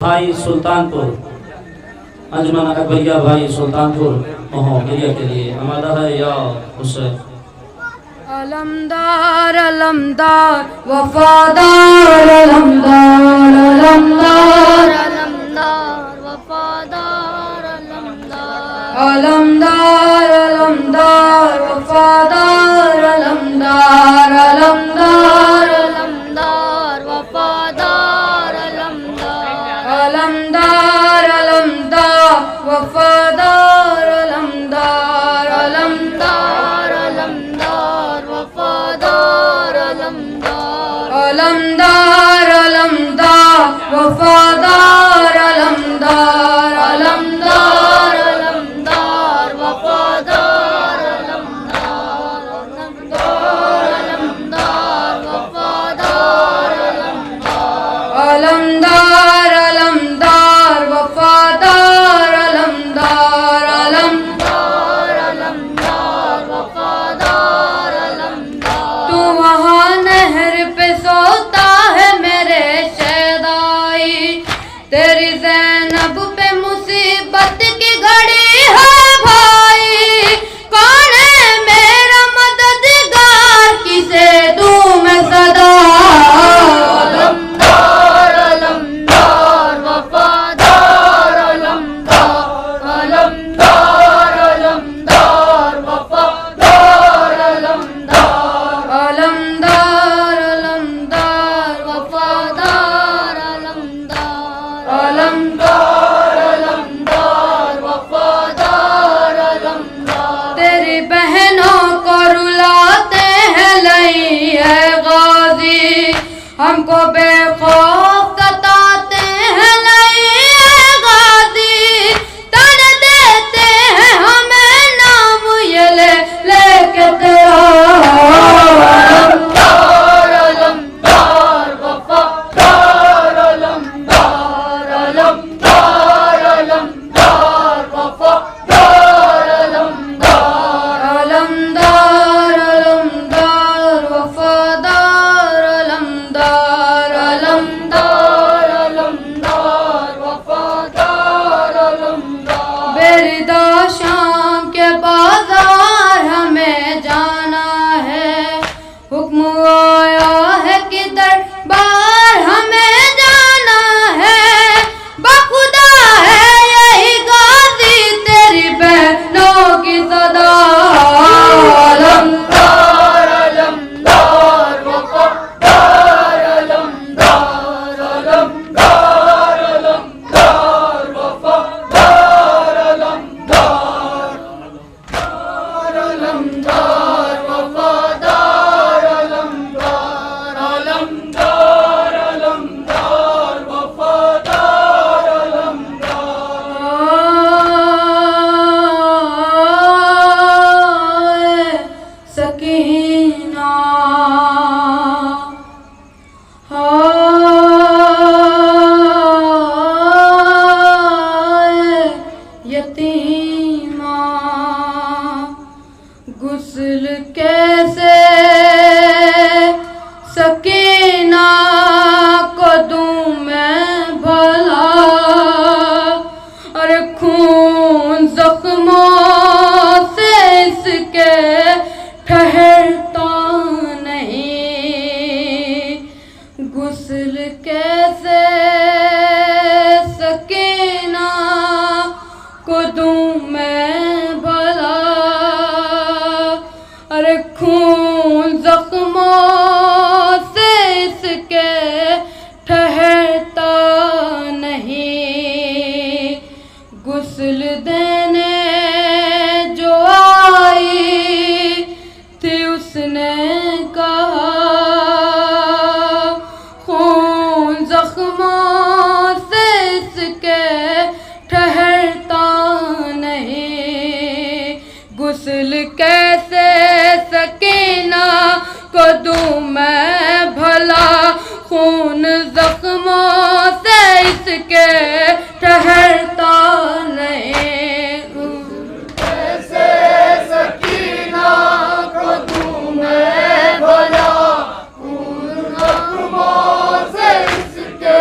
भाई सुल्तानपुर अंजुमन अकबरिया भाई सुल्तानपुर मोहम्मदिया के लिए आमादा है या हुसैन। अलमदार अलमदार वफादार अलमदार अलमदार अलमदार वफादार अलमदार अलमदार अलमदार वफादार अलमदार अलमदार अलमदार वफादार अलमदार अलमदार अलमदार वफादार अलमदार अलमदार अलमदार वफादार अलमदार अलमदार अलमदार वफादार अलमदार अलमदार अलमदार वफादार अलमदार अलमदार वफादार अलमदार अलमदार अलमदार वफादार अलमदार अलमदार अलमदार वफादार अलमदार तू वहाँ नहर पे सोता है मेरे शहदाई, तेरी ज़ैनब पे मुसीबत की घड़ी है भाई। कौन है मेरा मददगार, किसे दूं मैं सदा। अलमदार अलमदार वफादार अलमदार अलमदार अलमदार वफादार अलमदार अलमदार अलमदार वफादार अलमदार अलमदार अलमदार वफादार अलमदार तेरी बहनों को रुलाते हैं लई है गाजी, हमको बेखौफ सताते हैं लई है गाजी। तन देते हैं हमें नाम ये लेके तेरा। अलमदार अलमदार वफादार अलमदार अलमदार अलमदार वफादार अलमदार अलमदार अलमदार वफादार अलमदार अलमदार अलमदार वफादार अलमदार बेरिदा शाम के बाजार हमें जाना है, हुक्म आया है कि दरबार हमें जाना है। बखुदा है यही गाजी तेरी बहनों की सदा। अलमदार अलमदार वफादार अलमदार अलमदार अलमदार वफादार अलमदार अलमदार वफादार अलमदार अलमदार अलमदार वफादार सकीना यतीमा गुस्ल कैसे सकीना को दूं मैं भला। अरे खून जख्मों से इसके ठहरता नहीं, गुस्ल कैसे सकीना को दूं मैं भला। अरे खून जख्मों से इसके ठहरता नहीं, गुस्ल देने जो आई थी उसने कहा खून जख्मों से इसके ठहरता नहीं, गुस्ल कैसे सकीना को दूं मैं भला। खून जख्मों से इसके ठहरता नहीं, कैसे सकीना को दूं मैं भला। उन जख्मों से इसके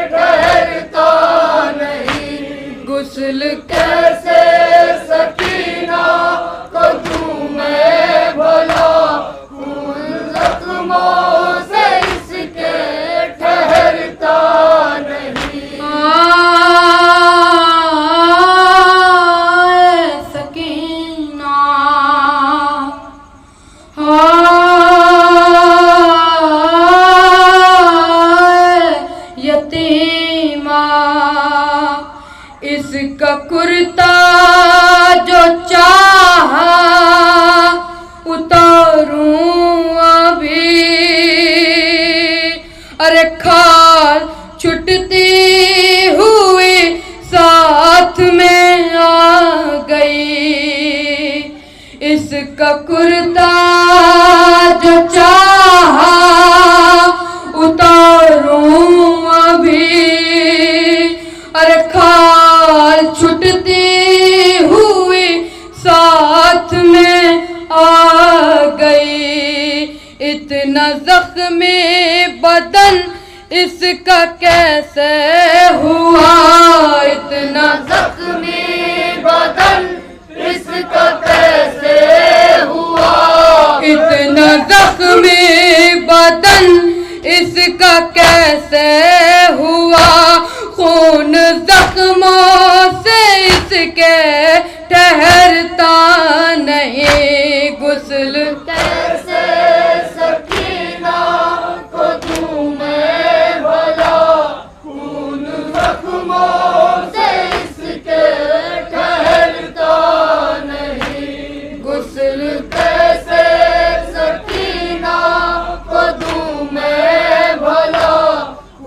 ठहरता कैसे सकीना को दूं मैं भला, उन जख्मों से इसके ठहरता नहीं। सकीना यतीमा, इसका कुर्ता जो चाहा उतारूं अभी, अरे खाल छुटती हुई साथ में आ गई। इसका कुर्ता जो चाहा उतारूं अभी, अरे खाल छुटती हुई साथ में आ गई। इतना जख्मी बदन इसका कैसे हुआ, इतना जख्मी बदन इसका कैसे हुआ, इतना जख्मी बदन इसका कैसे हुआ। खून जख्मों से इसके ठहरता नहीं। गुस्ल कैसे सकीना को दूं मैं भला, उन जख्मों से इसके ठहरता नहीं। गुस्ल कैसे सकीना को दूं मैं भला,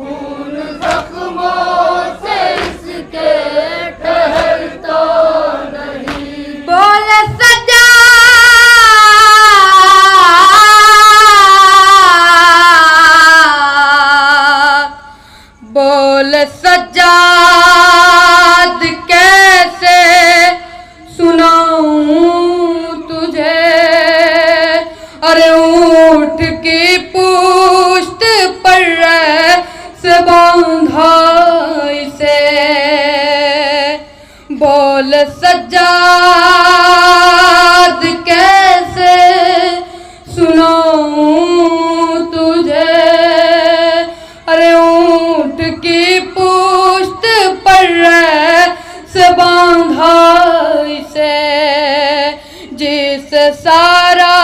उन जख्मों से इसके ठहरता नहीं। बोल सजा बोल सज्जाद कैसे सुनाऊं तुझे, अरे ऊंट की पुश्त पर से बांधा इसे। बोल सज्जाद कैसे सुनाऊं तुझे, अरे ऊंट की पुश्त पर से बांधा इसे। जिस सारा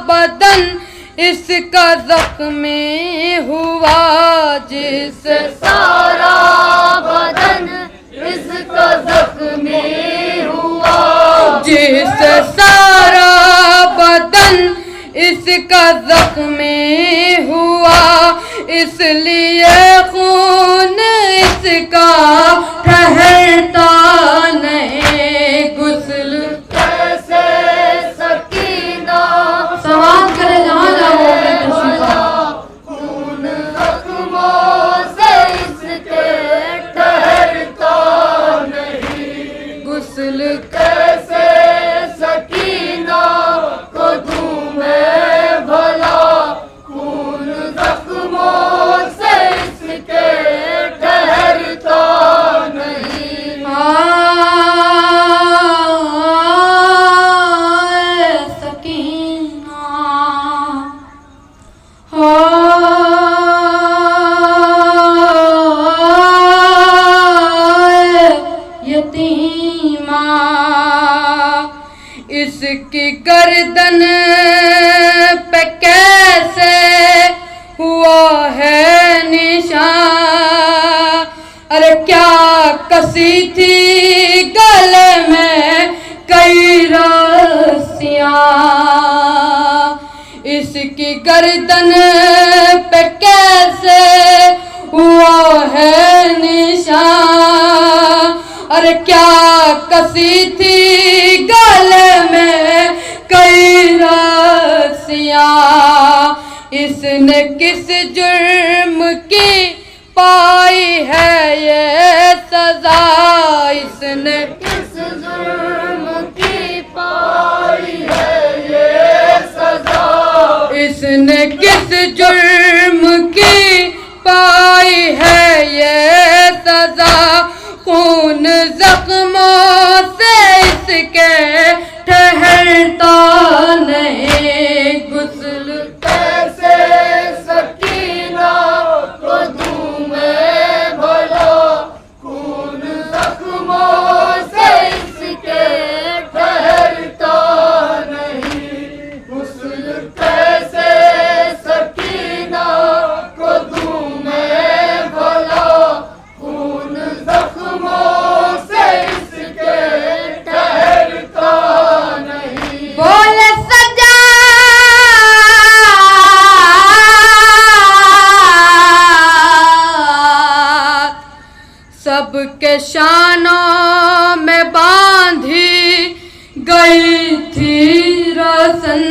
बदन इसका जख्मी हुआ, जिस सारा बदन इसका जख्मी हुआ, जिस सारा बदन इसका जख्मी हुआ, इसलिए खून इसका ठहरता नहीं। गुस्ल कैसे सकीना सवाल करे जहाँ जाओगे उन जख्मों से इसके ठहरता नहीं। गुस्ल कैसे सकीना को दूं मैं भला, उन जख्मों से इसके ठहरता नहीं। सकीना यतीमा, इसकी गर्दन पे कैसे हुआ है निशान, अरे क्या कसी थी गले में कई रस्सियां। इसकी गर्दन पे कैसे हुआ है निशान, अरे क्या कसी थी गले में कई रस्सियां। इसने किस जुर्म की पाई है ये सजा, इसने किस जुर्म की पाई है ये सजा, इसने किस जुर्म की पाई है ये सजा। खून जख्मों से इसके ठहरता नहीं। गुस्ल कैसे सकीना को दूं मैं भला, खून जख्मों से इसके ठहरता नहीं। गुस्ल कैसे सकीना को दूं मैं भला, खून जख्मों से इसके ठहरता नहीं। बोले सजा सबके शानों में बांधी गई थी रसन।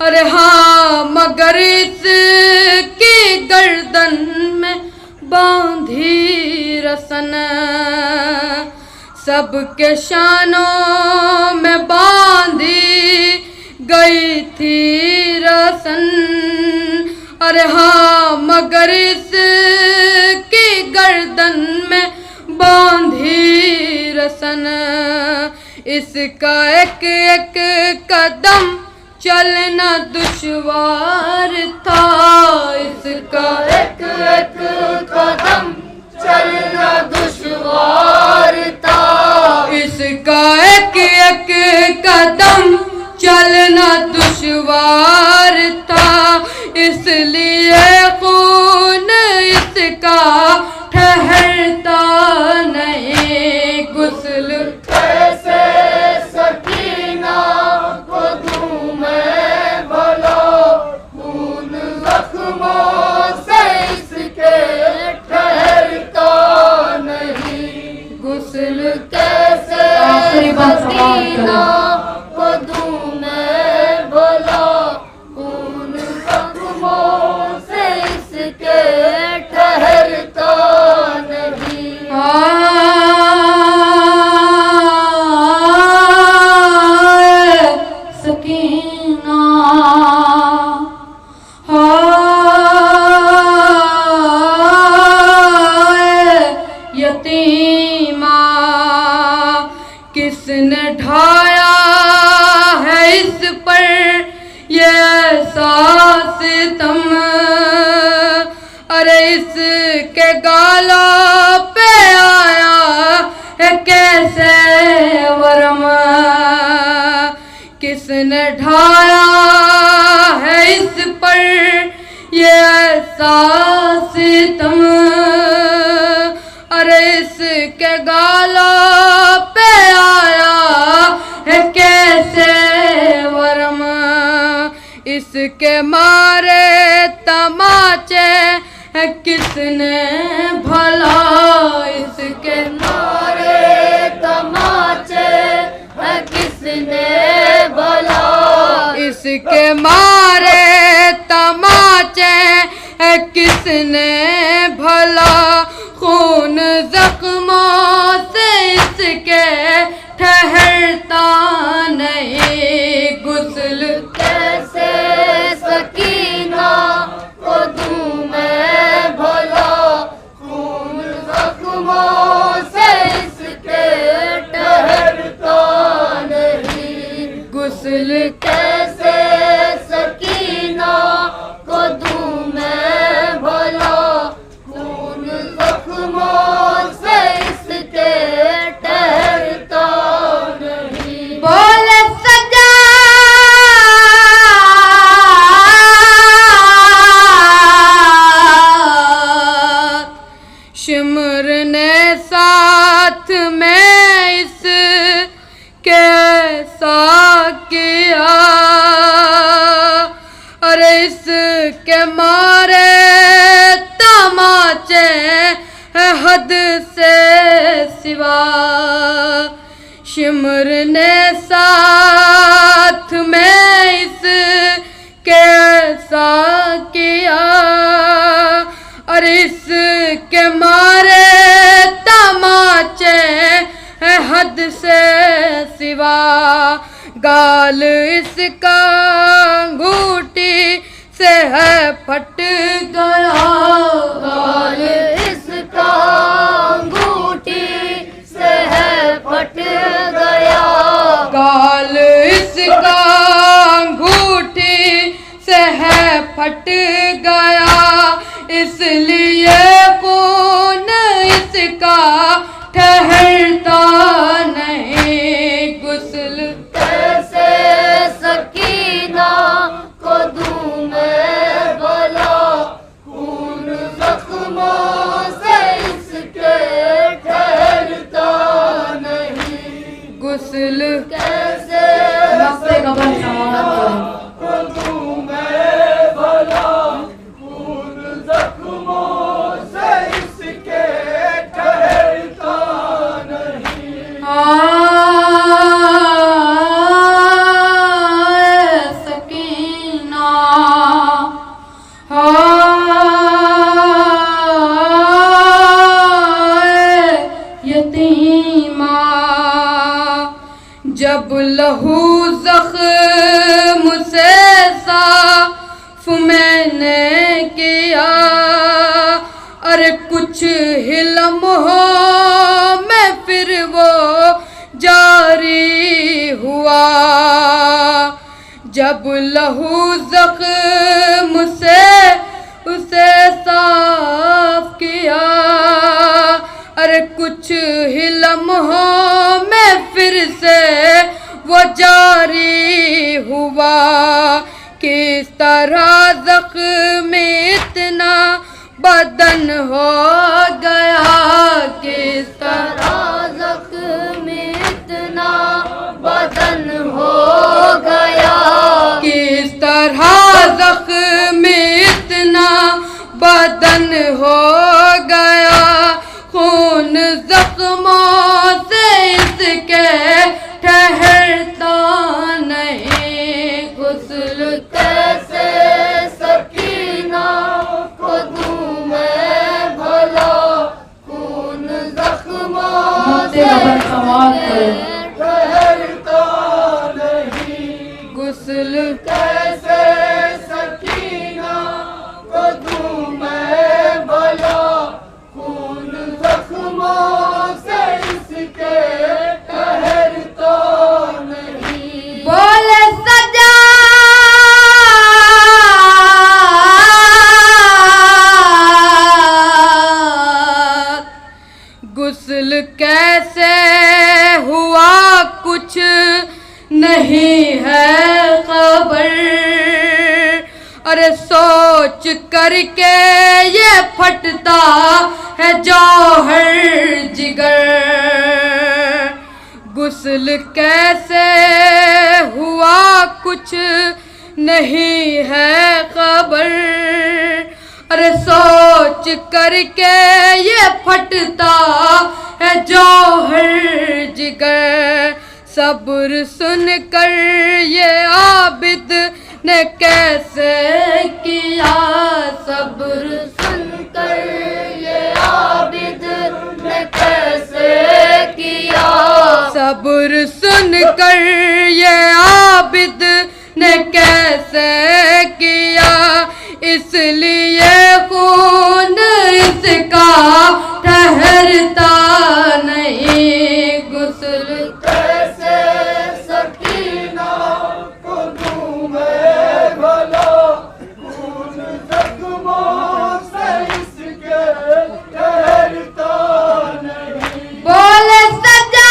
अरे हाँ मगर इसकी गर्दन में बांधी रसन। सबके शानों में बांधी गई थी रसन। अरे हाँ मगर इसकी गर्दन में बांधी रसन। इसका एक एक कदम चलना दुश्वार था। इसका एक एक कदम चलना दुश्वार था। इसका एक एक कदम चलना दुश्वार था। इसलिए खून इसका ठहरता नहीं। गुस्ल कैसे सकीना को दूं मैं भला, खून जख्मों से इसके ठहरता नहीं। गुस्ल कैसे आखिरी बात समाप्त करें। सकीना को दूं मैं भला, खून जख्मों से इसके ठहरता नहीं। सकीना यतीमा किसने ढाया है इस पर ये ऐसा सितम। अरे इसके गालों पे आया है कैसे वरम। किसने ढाया है इस पर ये ऐसा सितम। अरे इसके गालों पे आया है कैसे वरम। इसके मारे तमाचे है किसने भला। इसके मारे तमाचे है किसने भला। इसके मारे तमाचे है किसने भला। खून जख्मों से इसके ठहरता नहीं। गुस्ल कैसे सकीना को दूं मैं भला, खून जख्मों से इसके ठहरता नहीं। गुस्ल कैसे सकीना को दूं मैं भला, खून जख्मों से इसके ठहरता नहीं। बोले सजा शिमर ने साथ में इस कैसा किया। अरे इसके मारे तमाचे है हद से सिवा। शिमर ने साथ में इस कैसा किया। और इसके मारे तमाचे है हद से सिवा। गाल इसका अंगूठी से है फट गया। गाल इसका जब लहू जख्म से साफ मैंने किया, अरे कुछ ही लम्हों में फिर वो जारी हुआ। जब लहू जख्म से उसे साफ किया, अरे कुछ ही लम्हों में फिर से वो जारी हुआ। किस तरह जख्म इतना बदन हो गया, किस तरह जख्म इतना बदन हो गया, किस तरह जख्म इतना बदन हो गया। खून जख्मों से इसके ठहरता नहीं, गुस्ल कैसे सकीना को दूं मैं भला, खून जख्मों से ठहरता नहीं। गुस्ल कैसे सकीना को दूं मैं भला, खून जख्मों से इसके ठहरता नहीं। बोले सजा गुस्ल कैसे हुआ कुछ नहीं है खबर, अरे सोच करके ये फटता है जौहर जिगर। गुस्ल कैसे हुआ कुछ नहीं है खबर, अरे सोच करके ये फटता है जौहर जिगर। सब्र सुनकर ये आबिद ने कैसे किया, सब्र सुनकर ये आबिद ने कैसे किया, सब्र सुनकर ये आबिद ने कैसे किया। इसलिए खून इसका ठहरता नहीं। गुस्ल कैसे सकीना को दूं मैं भला, खून जख्मों से इसके ठहरता नहीं। बोले सजा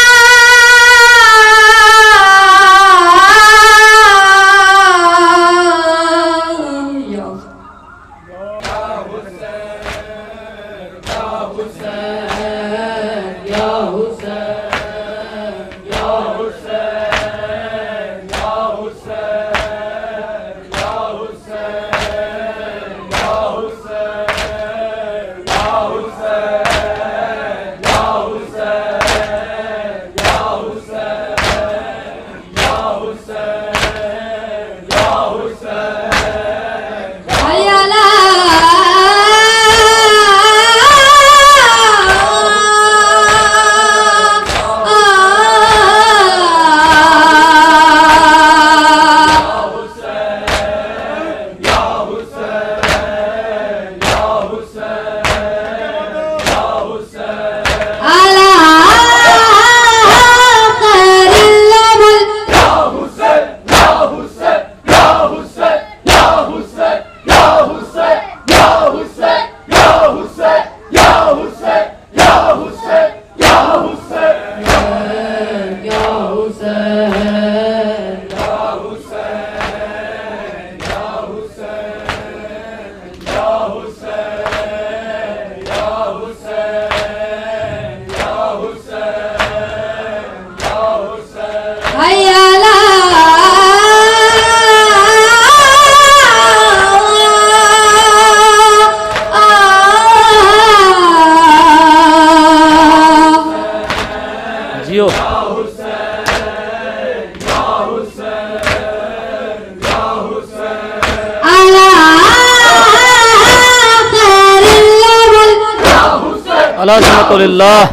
अल्लाह